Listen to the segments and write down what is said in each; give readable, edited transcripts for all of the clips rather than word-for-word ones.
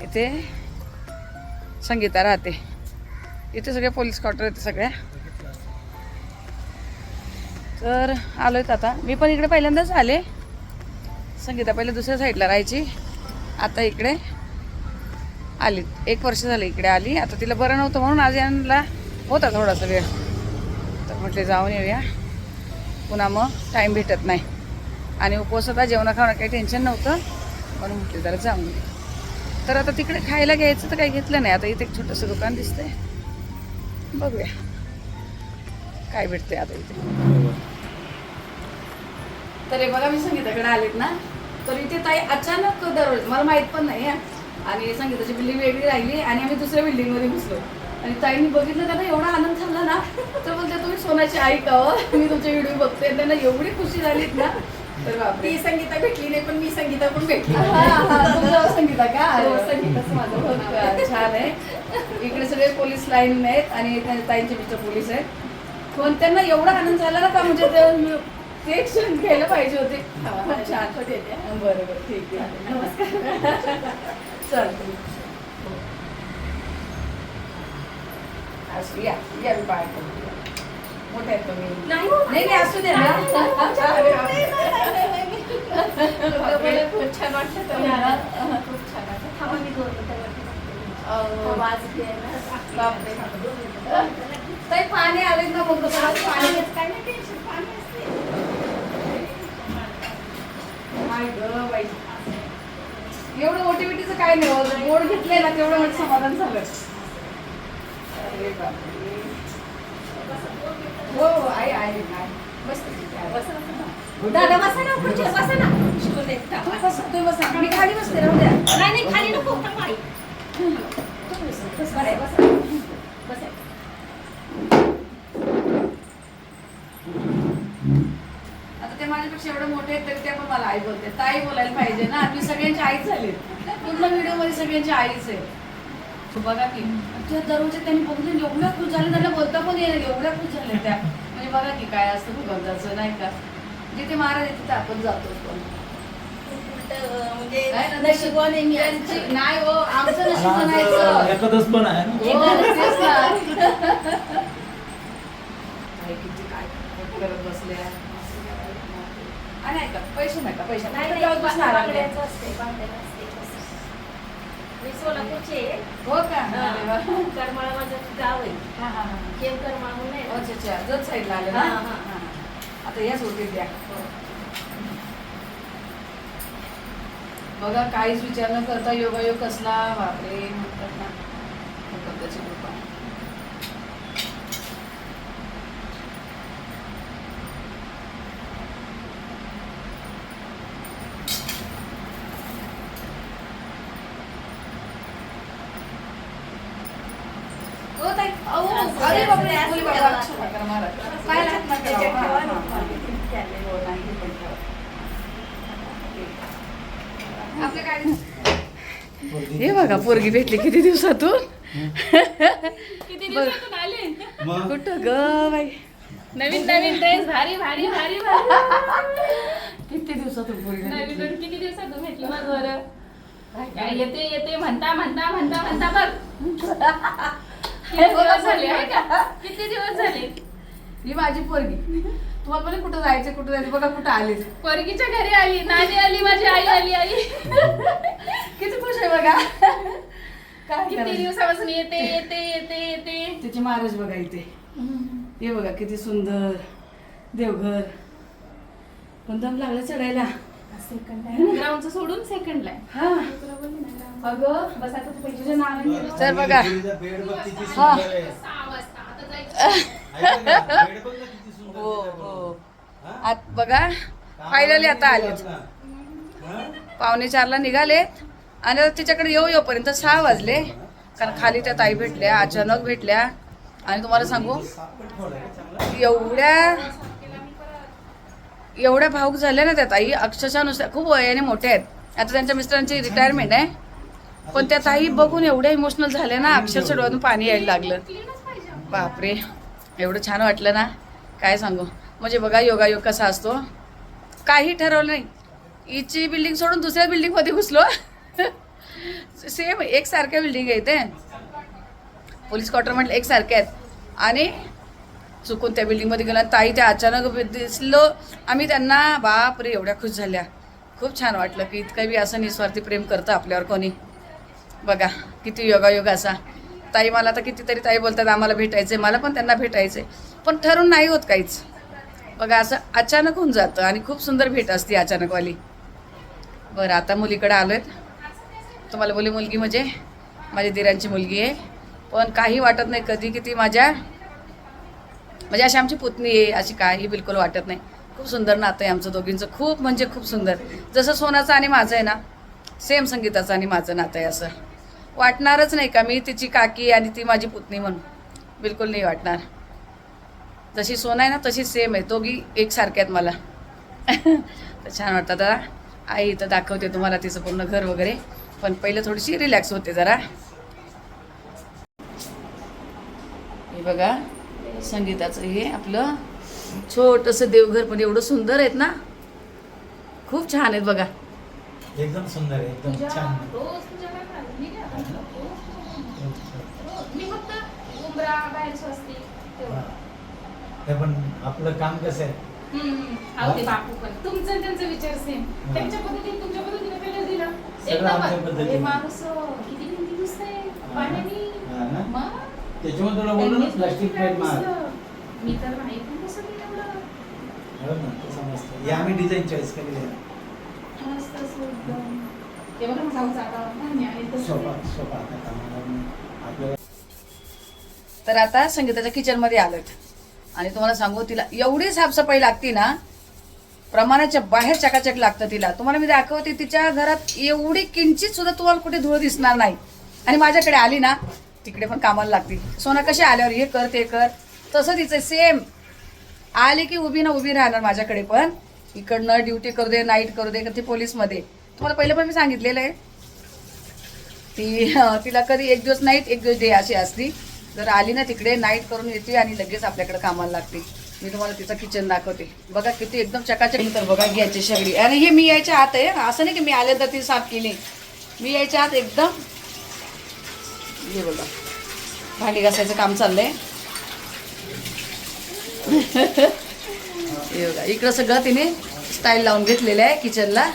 इथे संगीता राहते. इथे सगळे पोलीस क्वार्टर येते सगळ्या. तर आलो आहेत आता. मी पण इकडे पहिल्यांदाच आले. संगीता पहिले दुसऱ्या साईडला राहायची, आता इकडे आली. 1 वर्ष झालं इकडे आली. आता तिला बरं नव्हतं म्हणून आज यांना होता थोडासा वेळ, तर म्हटले जाऊन येऊया. पुन्हा मग टाईम भेटत नाही. आणि उपवास होता, जेवणा खावणं काही टेन्शन नव्हतं म्हणून म्हटले जरा जाऊन ये. तर आता तिकडे खायला घ्यायचं तर काही घेतलं नाही. आता इथे एक छोटंसं दुकान दिसतंय, बघूया काय भेटते आता इथे. तर हे बघा, मी संगीताकडे आलेत ना, तर इथे ताई अचानक दररोज मला माहीत पण नाही आहे. आणि संगीताची बिल्डिंग वेगळी राहिली आणि आम्ही दुसऱ्या बिल्डिंगमध्ये घुसलो. आणि ताईंनी बघितलं, त्यांना एवढा आनंद झाला ना, तर बोलते तुम्ही सोनाची आई का हो, मी तुमचे व्हिडिओ बघते. आणि त्यांना एवढी खुशी झालीत ना, तर बापरे. ती संगीता भेटली नाही, पण मी संगीता पण भेटली. संगीता का? संगीताच माझं होतं. छान आहे. इकडे सगळे पोलीस लाईन आहेत आणि ताईंचे मिस्टर पोलीस आहेत. पण त्यांना एवढा आनंद झाला ना का, म्हणजे ते क्षण घ्यायला पाहिजे होते. खूप छान. बरं बरं, ठीक आहे. नमस्कार. चालतं. असू या या, मी बाय करतो. मोठे आहेत तुम्ही. नाही नाही, असू दे ना. खूप छान वाटतं. खूप छान वाटतं. थांबा, मी ताई पाणी आले ना, बोलतो पाणी. काय नाही टेन्शन, पाणी असते. माय ग बाई, एवढं मोटिव्हिटीचं काय नाही. गोड घेतलंय ना, तेवढं मोठं समाधान झालं. अरे बापरे. हो हो, आहे आहे. दादा बसा ना, खुर्चीवर बसा ना. स्टूल एक टाका. तुम्ही बसा, मी खाली बसते. राहू द्या. नाही नाही, खाली नको, पण बाई. बसा बसा. बसा. आता ते माझ्यापेक्षा एवढं मोठे आहेत तरी ते पण मला आई बोलते. ताई बोलायला पाहिजे ना, मी सगळ्यांची आईच झाली. पूर्ण व्हिडिओ मध्ये सगळ्यांची आईच आहे. बघा की त्या दररोज त्यांनी बघून एवढ्या खुश झाले, त्यांना बोलता पण येणार, एवढ्या खुश झाले त्या. म्हणजे बघा की काय असतं भगवंताचं, नाही का. जिथे महाराज येते तिथे आपण जातोच. पण म्हणजे नशिबाने मी नाही हो, आमचं नशीब म्हणायचं. एखादच पण आहे ना. तेच ना. किती काय करत बसल्या. आणि ऐका, पैसे नाही का, पैसे नाही नाही नाही, का, बसणार आम्ही. बांगड्याचं असते, बांगड्याचं असते. मी सोलापूरची आहे. हो का? अरे वा. करमाळा माझं गाव आहे. हा हा हा. केम करमाळा म्हणून आहे. अच्छा अच्छा, जत साईडला आले ना. हा, हा, हा. आता याच होते द्या. बघा, काहीच विचार न करता योगायोग कसला. बापरे, म्हणतात ना, भगवंताची कृपा. हो ताई. अरे बापरे, बोली बाबा. क्षमा करा महाराज. काय लागत ना त्याच्यात ठेवा ना. हो, नाही, हे पण ठेवा. आपल्या गाडीत हे बघा, पोरगी भेटली किती दिवसातून. किती दिवसातून आले. कुठं ग बाई, नवीन नवीन ड्रेस, भारी भारी भारी किती दिवसातून पोरगी नवीन भेटली. किती दिवसातून भेटली मग बरं. काय येते येते म्हणता म्हणता म्हणता म्हणता बघ. किती दिवस झाले आहे का? किती दिवस झाले. ही माझी पोरगी. तुम्हाला पण कुठं जायचं, कुठं जायचं, बघा कुठं आलीच. पोरगीच्या घरी आली, नानी आली, माझी आई आली. आई किती खुश आहे बघा. काय किती करायचं? दिवसापासून येते येते येते येते. तिचे महाराज बघा इथे. हे बघा किती सुंदर देवघर. पण दम लागला चढायला. ग्राउंडचं सोडून सेकंडला आहे. हा अगं, बस आता तू पैसे तुझं नाव आहे. तर बघा. हा. 6 वाजता आता जायचं. हो हो. आत बघा, फायनली आता आलेत. 3:45ला निघालेत आणि आता तिच्याकडे येऊपर्यंत 6 वाजले. कारण खाली त्या ताई भेटल्या, अचानक भेटल्या. आणि तुम्हाला सांगू, एवढ्या भावूक झाल्या ना त्या ताई, अक्षरशः नुसत्या. खूप वयाने मोठ्या आहेत. आता त्यांच्या मिस्टरांची रिटायरमेंट आहे. पण त्या ताई बघून एवढ्या इमोशनल झाल्या ना, अक्षरशः डोळ्यातून पाणी यायला लागलं. बापरे, एवढं छान वाटलं ना, काय सांगू. म्हणजे बघा योगायोग कसा असतो. काही ठरवलं नाही, हिची बिल्डिंग सोडून दुसऱ्या बिल्डिंगमध्ये घुसलो. सेम एकसारख्या बिल्डिंग आहे इथे. पोलीस क्वार्टर म्हटलं एकसारखे आहेत. आणि चुकून त्या बिल्डिंगमध्ये गेला ताई त्या अचानक दिसलो आम्ही त्यांना. बापरे एवढ्या खुश झाल्या. खूप छान वाटलं की इतकं बी असं निस्वार्थी प्रेम करतं आपल्यावर कोणी. बघा किती योगायोग असा. ताई मला तर कितीतरी ताई बोलतात आम्हाला भेटायचं आहे, मला पण त्यांना भेटायचं आहे, पण ठरून नाही होत काहीच. बघा असं अचानक होऊन जातं आणि खूप सुंदर भेट असते अचानकवाली. बरं आता मुलीकडे आलो आहेत. तुम्हाला बोली मुलगी म्हणजे माझ्या दिरांची मुलगी आहे, पण काही वाटत नाही कधी की ती माझ्या म्हणजे अशी आमची पुतणी आहे अशी काही बिलकुल वाटत नाही. खूप सुंदर नातं आहे आमचं दोघींचं, खूप म्हणजे खूप सुंदर. जसं सोनाचं आणि माझं आहे ना, सेम संगीताचं आणि माझं नातं आहे. असं वाटणारच नाही का मी तिची काकी आणि ती माझी पुतणी म्हणून, बिलकुल नाही वाटणार. जशी सोना आहे ना तशी सेम आहे, दोघी एकसारख्या आहेत मला. तर छान वाटतं. आता आई इथं दाखवते तुम्हाला तिचं पूर्ण घर वगैरे, पण पहिलं थोडीशी रिलॅक्स होते जरा. हे बघा संगीताचं हे आपलं छोटंसं देवघर, पण एवढं सुंदर आहेत ना, खूप छान आहेत बघा. एकदम सुंदर आहे, एकदम छान. रोज तुझ्या काय खाल्लं? मी काय खाल्लं? रोज. मी फक्त उंबरा बाहेर स्वस्ती तेवढं. हे पण आपलं काम कसं आहे, अहो ते बापू पण तुमचं आणि त्यांचा विचार सेम. त्यांच्या पद्धतीने तुमच्या पद्धतीने कलर दिला सगळं आमच्या एकदम. पद्धतीने. हे माणूस किती भिंती दिसतंय पाण्याने. हा ना? मग त्याच्यामुळे तुला बोललो ना प्लास्टिक प्लेट मार. मी तर नाही पण कसं केलं एवढं हो ना, तसं मस्त. हे आम्ही डिझाईन चॉईस केलेली आहे. मस्त असं एकदम. हे बघा माझा जागा धान्य आहे तसं. सोफा सोफा आता कामाला आपल्याला. तर आता संगीताच्या किचनमध्ये आलोत आणि तुम्हाला सांगू तिला एवढी साफसफाई लागती ना, प्रमाणाच्या बाहेर चकाचक लागतं तिला. तुम्हाला मी दाखवते तिच्या घरात एवढी किंचित सुद्धा तुम्हाला कुठे धूळ दिसणार नाही. आणि माझ्याकडे आली ना तिकडे पण कामाला लागते. सोना कशी आल्यावर हे कर ते कर, तसं तिचं सेम. आली की उभी ना उभी राहणार माझ्याकडे, पण इकडनं ड्युटी करू दे नाईट करू दे ती पोलीसमध्ये. तुम्हाला पहिलं पण मी सांगितलेलं आहे तिला कधी एक दिवस नाईट एक दिवस डे अशी असती. जर आली ना तिकडे नाईट करून येते आणि लगेच आपल्याकडे कामाला लागते. मी तुम्हाला तिचं किचन दाखवते. बघा किती एकदम चकाचक. तर बघा घ्यायची सगळी. अरे हे मी यायच्या आत आहे, असं नाही की मी आले तर ती साफ केली. मी यायच्या आत एकदम. हे बघा भांडी घासायचं काम चाललंय. हे बघा इकडं सगळं तिने स्टाईल लावून घेतलेलं आहे किचनला.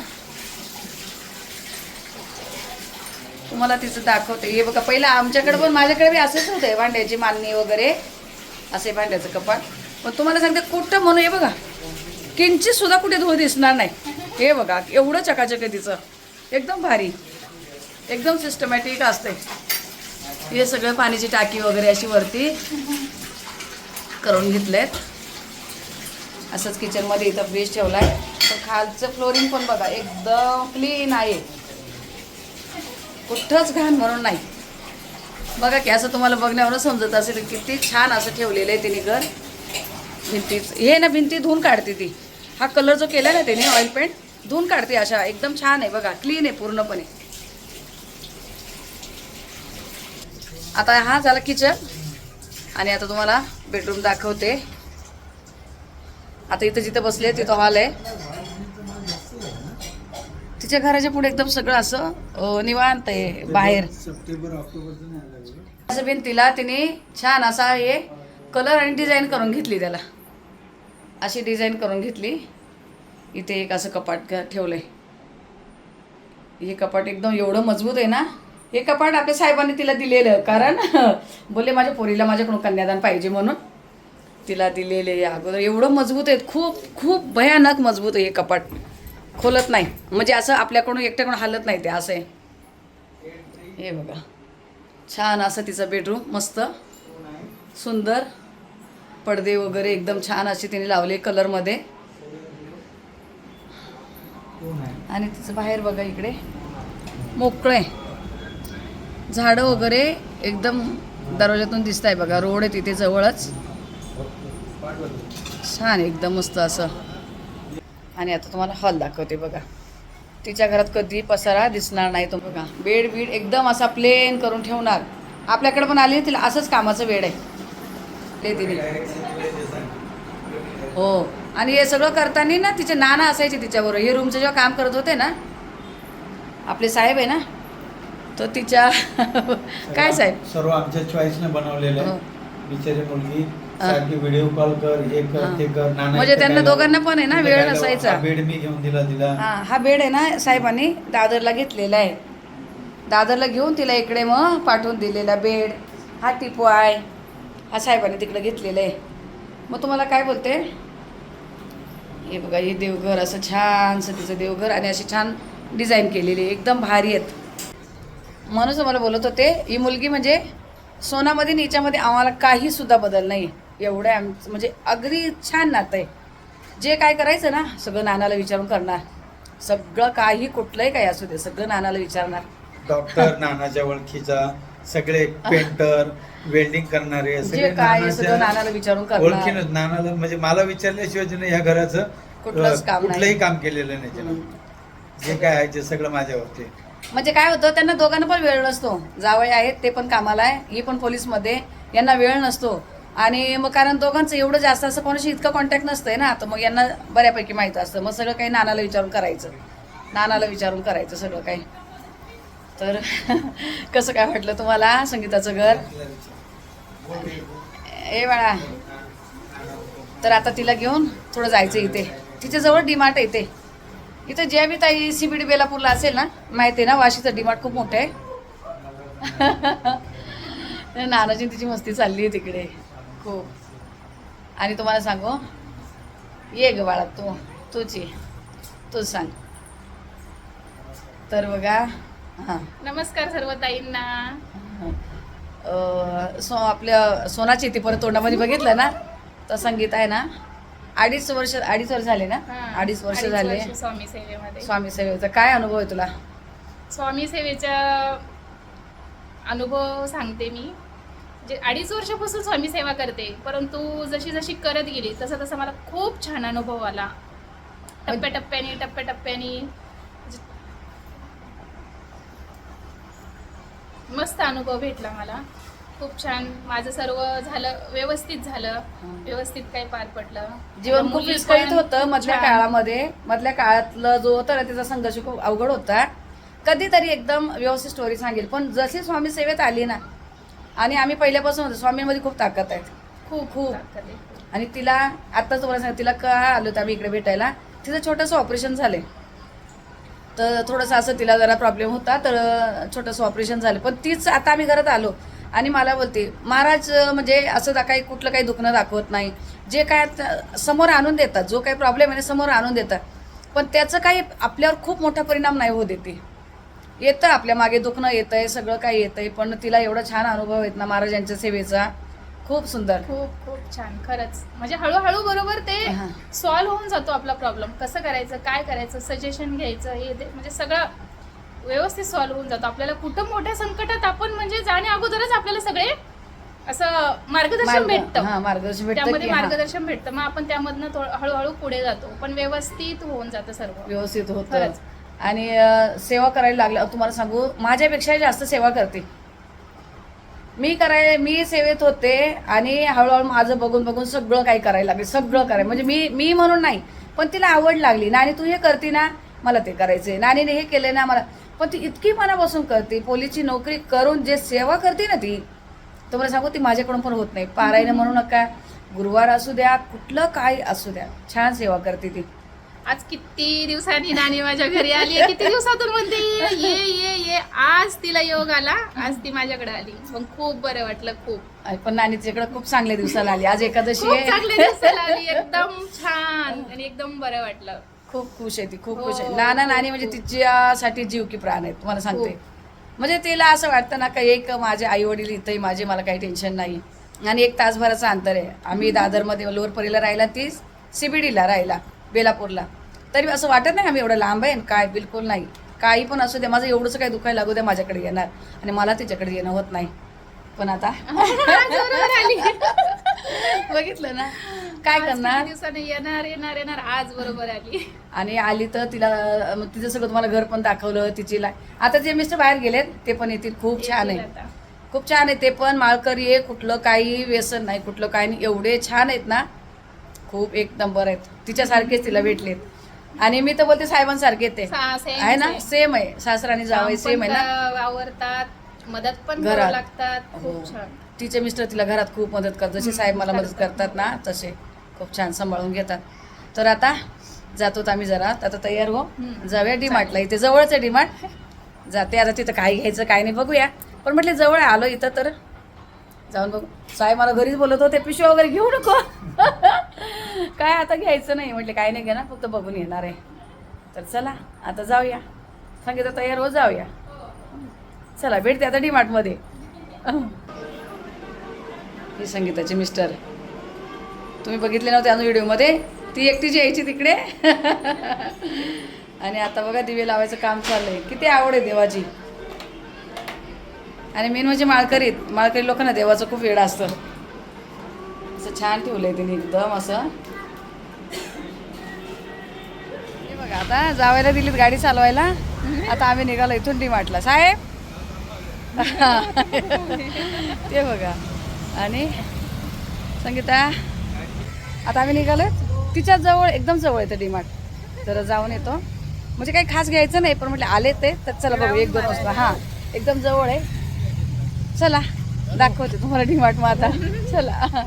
तुम्हाला तिचं दाखवते. हे बघा पहिलं आमच्याकडे पण माझ्याकडे बी असंच होतं भांड्याची मांडणी वगैरे, असे भांड्याचं कपाट. पण तुम्हाला सांगते कुठं म्हणून हे बघा किंचित सुद्धा कुठे धूळ दिसणार नाही. हे बघा एवढं चकाचक आहे तिचं, एकदम भारी, एकदम सिस्टमॅटिक असते. हे सगळं पाण्याची टाकी वगैरे अशी वरती करून घेतलेत. असंच किचनमध्ये इथं फ्रीज ठेवला आहे. तर खालचं फ्लोरिंग पण बघा एकदम क्लीन आहे, कुठंच घाण म्हणून नाही. बघा की असं तुम्हाला बघण्यावरून समजत असेल किती छान असं ठेवलेलं आहे तिने घर. भिंतीच हे ना भिंती धुवून काढते ती. हा कलर जो केला ना तिने ऑइल पेंट धुवून काढते अशा. एकदम छान आहे बघा, क्लीन आहे पूर्णपणे. आता हा झाला किचन आणि आता तुम्हाला बेडरूम दाखवते. आता इथं जिथं बसले तिथं हॉल आहे. तिच्या घराच्या पुढे एकदम सगळं असं निवांत आहे बाहेर. सप्टेंबर ऑक्टोबर असं भिंतीला तिने छान असा हे कलर आणि डिझाईन करून घेतली. त्याला अशी डिझाईन करून घेतली. इथे एक असं कपाट ठेवलंय. हे कपाट एकदम एवढं मजबूत आहे ना. हे कपाट आपल्या साहेबांनी तिला दिलेलं, कारण बोलले माझ्या पोरीला माझ्याकडून कन्यादान पाहिजे म्हणून तिला दिलेले अगोदर. एवढं मजबूत आहे, खूप खूप भयानक मजबूत आहे हे कपाट. खोलत नाही म्हणजे असं आपल्याकडून एकट्याकडून हलत नाही ते असं आहे. हे बघा छान असं तिचं बेडरूम, मस्त सुंदर पडदे वगैरे एकदम छान असे तिने लावले कलरमध्ये. आणि तिचं बाहेर बघा इकडे मोकळं आहे, झाडं वगैरे एकदम दरवाजातून दिसत आहे बघा. रोड आहे तिथे जवळच, छान एकदम मस्त असं. आणि आता तुम्हाला हॉल दाखवते बघा. तिच्या घरात कधी पसारा दिसणार नाही. तो बघा बेड बीड एकदम असा प्लेन करून ठेवणार. आपल्याकडे पण आली तिला असंच कामाचं बेड आहे ते तिने. हो आणि हे सगळं करताना ना तिचे नाना असायचे तिच्याबरोबर. हे रूमचं जेव्हा काम करत होते ना आपले साहेब आहे ना, तो तिच्या काय साहेब सर्व आमच्या चॉईसने बनवलेलं हो. आहे. बिचारी मुलगी सारखी व्हिडिओ कॉल कर, हे कर, ते कर. नाना म्हणजे इथे त्यांना काय दोघांना पण आहे ना, इथे वेळ काय नसायचा. हा बेड मी घेऊन दिला तिला. हा बेड आहे ना साहेबांनी दादरला घेतलेला आहे. दादरला घेऊन तिला इकडे मग पाठवून दिलेला बेड. हा टिपो आहे, हा साहेबांनी तिकडे घेतलेला आहे. मग तुम्हाला काय बोलते, हे बघा हे देवघर असं छानसं तिचं देवघर आणि अशी छान डिझाईन केलेली आहे, एकदम भारी आहेत. म्हणून तुम्हाला बोलत होते, ही मुलगी म्हणजे सोनामध्ये आणि हिच्यामध्ये आम्हाला काही सुद्धा बदल नाही. एवढं आमचं म्हणजे अगदी छान नातं आहे. जे काय करायचं ना सगळं नानाला विचारून करणार. सगळं काही कुठलंही काही असू दे सगळं नानाला विचारणार. डॉक्टर नानाच्या ओळखीचा, सगळे पेंटर, वेल्डिंग करणारे जे सगळे काय आहे सगळं नानाला विचारून करणार. ओळखीनं. नानाला म्हणजे मला विचारल्याशिवाय तिने ह्या घराचं कुठलंच काम नाही. कुठलंही काम केलेलं नाही तिनं. जे काय आहे ते सगळं माझ्यावरती. म्हणजे काय होतं त्यांना दोघांना पण वेळ नसतो. जावई आहेत ते पण कामाला आहे, ही पण पोलीसमध्ये, यांना वेळ नसतो. आणि मग कारण दोघांचं एवढं जास्त असं कोणाशी इतकं कॉन्टॅक्ट नसतंय ना, तर मग यांना बऱ्यापैकी माहीत असतं. मग सगळं काही नानाला विचारून करायचं, नानाला विचारून करायचं सगळं काही. तर कसं काय वाटलं तुम्हाला संगीताचं घर? ए बाळा, तर आता तिला घेऊन थोडं जायचं इथे. तिच्याजवळ डीमार्ट आहे इथे. इथं ज्या बी ताई CBD बेलापूरला असेल ना, माहिती आहे ना, वाशीचं डीमार्ट खूप मोठं आहे. नानाची तिची मस्ती चालली आहे तिकडे खूप. आणि तुम्हाला सांगू, ये ग बाळा तूच ये, तूच सांग. तर बघा, हां नमस्कार सर्व ताईंना. आपल्या सोनाची ती परत तोंडामध्ये बघितलं ना, तर संगीत आहे ना, अडीच वर्ष झाले ना, हा, 2.5 वर्ष अडीच झाले वर्ष स्वामी सेवेमध्ये. स्वामी सेवेचा. काय अनुभव आहे तुला? स्वामी सेवेचा अनुभव सांगते मी. जे 2.5 वर्षापासून स्वामी सेवा करते, परंतु जशी जशी करत गेली तसं तसं मला खूप छान अनुभव आला. टप्प्याटप्प्याने मस्त अनुभव भेटला मला. खूप छान माझं सर्व झालं, व्यवस्थित झालं, व्यवस्थित काही पार पडलं. जीवन खूप मुली विस्कळीत पण होतं खूप मधल्या छान. काळामध्ये. मधल्या काळातलं जो होता ना त्याचा संघर्ष खूप अवघड होता. कधीतरी एकदम व्यवस्थित स्टोरी सांगेल, पण जशी स्वामी सेवेत आली ना, आणि आम्ही पहिल्यापासून होतो, स्वामींमध्ये खूप ताकद आहे, खूप खूप. ताकद आहे. आणि तिला आत्ताच तुम्हाला सांग, तिला का आलो होतं आम्ही इकडे भेटायला, तिचं छोटंसं ऑपरेशन झालंय. तर थोडंसं असं तिला जरा प्रॉब्लेम होता, तर छोटंसं ऑपरेशन झालं. पण तीच आता आम्ही घरात आलो आणि मला बोलते, महाराज म्हणजे असं काही कुठलं काही दुखणं दाखवत नाही, जे काय समोर आणून देतात, जो काही प्रॉब्लेम आहे ना समोर आणून देतात, पण त्याचं काही आपल्यावर खूप मोठा परिणाम नाही होत येते. येतं आपल्या मागे दुखणं येतंय, सगळं काही येतंय, पण तिला एवढा छान अनुभव येत ना महाराजांच्या सेवेचा, खूप सुंदर. खूप खूप छान खरंच. म्हणजे हळूहळू बरोबर ते हा. सॉल्व्ह होऊन जातो आपला प्रॉब्लेम. कसं करायचं, काय करायचं, सजेशन घ्यायचं, हे ते म्हणजे सगळं व्यवस्थित सॉल्व्ह होऊन जातो. आपल्याला कुठं मोठ्या संकटात आपण म्हणजे जाण्या अगोदरच आपल्याला सगळे असं मार्गदर्शन भेटतं. हा मार्गदर्शन भेटतं त्यामध्ये की हा, मार्गदर्शन भेटतं. मग आपण त्यामधनं हळूहळू पुढे जातो, पण व्यवस्थित होऊन जातं सर्व. व्यवस्थित होतं. खरंच. आणि सेवा करायला लागलं, तुम्हाला सांगू माझ्यापेक्षा जास्त सेवा करते मी सेवेत होते. आणि हळूहळू माझं बघून बघून सगळं काही करायला लागले, सगळं करायला. म्हणजे मी म्हणून नाही, पण तिला आवड लागली. नानी तू हे करते ना, मला ते करायचंय. नानीने हे केलंय ना मला, पण ती इतकी मनापासून करते. पोलीसची नोकरी करून जे सेवा करते ना ती, तुम्हाला सांगू ती माझ्याकडून पण होत नाही. पारायण म्हणू नका, गुरुवार असू द्या, कुठलं काय असू द्या, छान सेवा करते ती. आज किती दिवसांनी नानी माझ्या घरी आली. किती दिवसातून म्हणते ये ये ये. आज तिला योग आला, आज ती माझ्याकडे आली. मग खूप बरं वाटलं, खूप. पण नानीच्या इकडे खूप चांगल्या दिवसाला आली. आज एकादशी खूप आहे. चांगल्या दिवसाला आली, एकदम छान आणि एकदम बरं वाटलं. खूप खुश आहे ती, खूप खुश आहे. हो, नाना खूप, नानी म्हणजे खूप. तिच्यासाठी जीव की प्राण आहेत, तुम्हाला सांगते. म्हणजे तिला असं वाटतं ना का एक माझे आई वडील इथंही माझे, मला काही टेन्शन नाही. आणि 1 तासभराचं अंतर आहे. आम्ही दादरमध्ये लोअरपरीला राहिला, ती CBDला राहिला बेलापूरला. तरी असं वाटत नाही आम्ही एवढं लांब आहे काय, बिलकुल नाही. काही पण असू द्या, माझं एवढंसं काही दुखायला लागू द्या, माझ्याकडे येणार. आणि मला तिच्याकडे येणं होत नाही. पण आता बरोबर आली. बघितलं ना, काय आज करणार. किती दिवसांनी येणार येणार येणार, आज बरोबर आली. आणि आली तर तिला तिचं सगळं तुम्हाला घर पण दाखवलं तिची. आता जे मिस्टर बाहेर गेलेत ते पण येतील. खूप छान आहे, आता. खूप छान आहे ते पण. माळकरी आहे, कुठलं काही व्यसन नाही, कुठलं काही नाही. एवढे छान आहेत ना, खूप एक नंबर आहेत. तिच्यासारखेच तिला भेटलेत. आणि मी तर बोलते साहेबांसारखे ते same आहे ना, आहे. सेम आहे, सासरा आणि जावई काम सेम पण आहे ना. आवरतात, मदत पण घरात. करावं लागतात. हो. खूप छान. तिचे मिस्टर तिला घरात खूप मदत करतात, जसे साहेब मला मदत करतात. करतात ना तसे खूप छान सांभाळून घेतात. तर आता जातो आम्ही जरा, आता तयार हो, जाऊया डीमार्टला. इथे जवळच आहे डीमार्ट. जाते आता, तिथं काय घ्यायचं काय नाही बघूया. पण म्हटले जवळ आहे, आलो इथं तर जाऊन बघू. साहेब मला घरीच बोलत होते पिशवी वगैरे घेऊ नको. काय आता घ्यायचं नाही म्हटले, काय नाही घेणार, फक्त बघून येणार आहे. तर चला आता जाऊया. सांगितलं तयार हो, जाऊया. चला भेटते आता डीमार्टमध्ये. ही संगीताचे मिस्टर, तुम्ही बघितले नव्हते अजून व्हिडिओमध्ये, ती एकटीच यायची तिकडे. आणि आता बघा दिवे लावायचं काम चाललंय. किती आवड आहे देवाची. आणि मेन म्हणजे माळकरी लोकांना देवाचं खूप वेळ असतं. असं छान ठेवलंय तिने एकदम असं. हे बघा आता जावायला दिलीत गाडी चालवायला. आता आम्ही निघालो इथून डीमार्टला. साहेब ते बघा. आणि संगीता आता आम्ही निघालो तिच्याच जवळ, एकदम जवळ येतं डीमार्ट. तर जाऊन येतो. म्हणजे काही खास घ्यायचं नाही, पण म्हटलं आले ते तर चला बघू 1-2 वाजता. हां एकदम जवळ आहे. चला दाखवते तुम्हाला डीमार्ट मग आता. चला.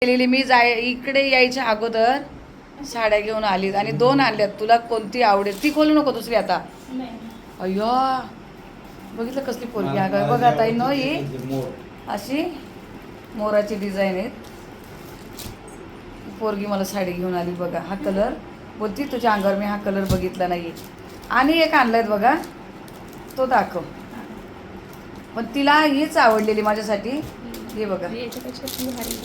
गेलेली मी इकडे यायच्या अगोदर साड्या घेऊन आलीत आणि 2 आणल्यात. तुला कोणती आवडेल ती खोलू नको दुसरी आता. नाही. अय्यो बघितलं कसली पोरगी आहे बघा ताई न ही अशी मोराची डिझाईन आहे. पोरगी मला साडी घेऊन आली बघा. हा कलर बोलती तुझ्या अंगावर मी हा कलर बघितला नाही. आणि एक आणलाय बघा तो दाखव. पण तिला हीच आवडलेली माझ्यासाठी. हे बघा याच्यापेक्षा ती भारी.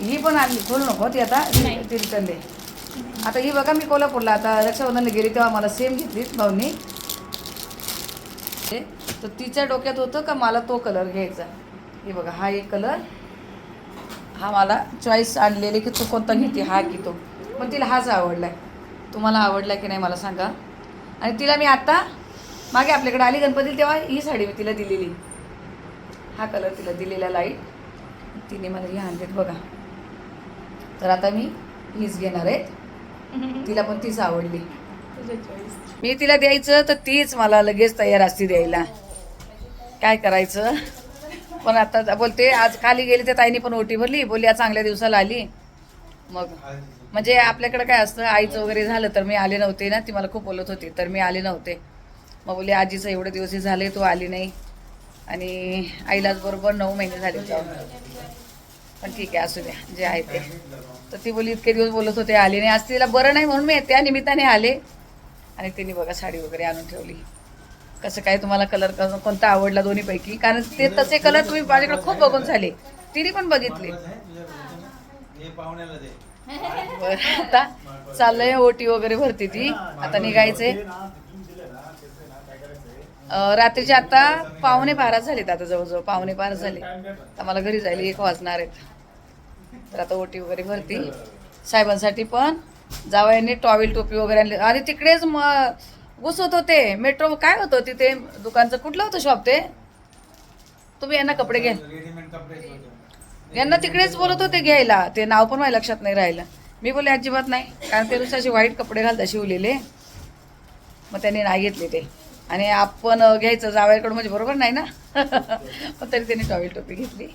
ही पण आणली खोलू नको ती आता नाही. ती रिटर्नले. आता ही बघा मी कोल्हापूरला आता रक्षाबंधनला गेली तेव्हा मला सेम घेतली भाऊनी. तर तिच्या डोक्यात होतं का मला तो कलर घ्यायचा. हे बघा हा एक कलर हा मला चॉईस आणलेले की तू कोणता घेते हा की तो. पण तिला हाच आवडलाय. तुम्हाला आवडला की नाही मला सांगा. आणि तिला मी आता मागे आपल्याकडे आली गणपती तेव्हा ही साडी मी तिला दिलेली. हा कलर तिला दिलेला लाईट. तिने मला ही आणलेत बघा. तर आता मी हीच घेणार आहे. तिला पण तीच आवडली. तुझ्या choice. मी तिला द्यायचं तर तीच मला लगेच तयार असते द्यायला. काय करायचं. पण आता बोलते आज खाली गेली तर ताईने पण ओटी भरली. बोलली आज चांगल्या दिवसाला आली. मग म्हणजे आपल्याकडे काय असतं आईचं वगैरे झालं तर मी आले नव्हते ना. ती मला खूप बोलत होती तर मी आले नव्हते. मग बोलली आजीचं एवढे दिवस झाले तू आली नाही. आणि आईलाच बरोबर 9 महिने झाले जाऊन. पण ठीक आहे असू द्या जे आहे ते. तर ती बोलली इतके दिवस बोलत होते आली नाही. आज तिला बरं नाही म्हणून मी त्या निमित्ताने आले. आणि तिने बघा साडी वगैरे आणून ठेवली. कसं काय तुम्हाला कलर कोणता आवडला दोन्हीपैकी. कारण ते तसे कलर तुम्ही माझ्याकडे खूप बघून झाले. तिने पण बघितले. बरं आता चाललंय ओटी वगैरे भरते ती. आता निघायचे. रात्रीचे आता 11:45 झालेत. आता जवळजवळ 11:45 झाले. आता मला घरी जायला 1 वाजणार आहेत. तर आता ओटी वगैरे भरती. साहेबांसाठी पण जावयाने टॉवेल टोपी वगैरे आणली. आणि तिकडेच घुसत होते. मेट्रो काय होतं तिथे दुकानचं कुठलं होतं शॉप ते. तुम्ही यांना कपडे घ्या यांना तिकडेच बोलत होते घ्यायला. ते नाव पण माझ्या लक्षात नाही राहिलं. मी बोलले अजिबात नाही कारण ते नुसते असे वाईट कपडे घालता शिवलेले. मग त्यांनी नाही घेतले ते. आणि आपण घ्यायचं जावयाकडून म्हणजे बरोबर नाही ना. पण तरी त्यांनी टॉवेल टोपी घेतली.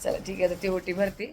चला ठीक आहे. तर ती ओटी भरती.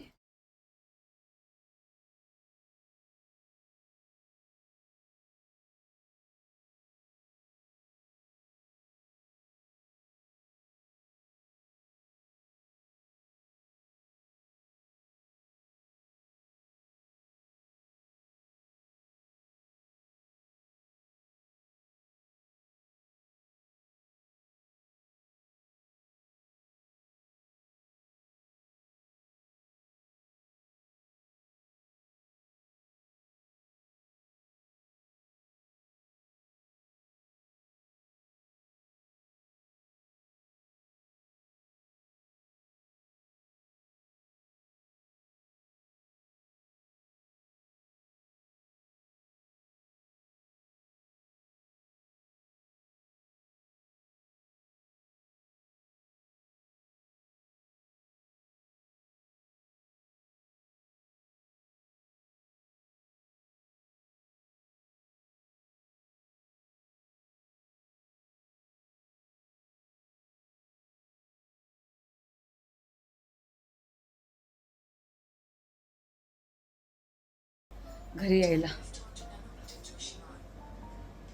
घरी यायला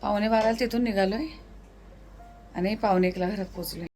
11:45 तिथून निघालोय आणि 11:45 घरात पोचलोय.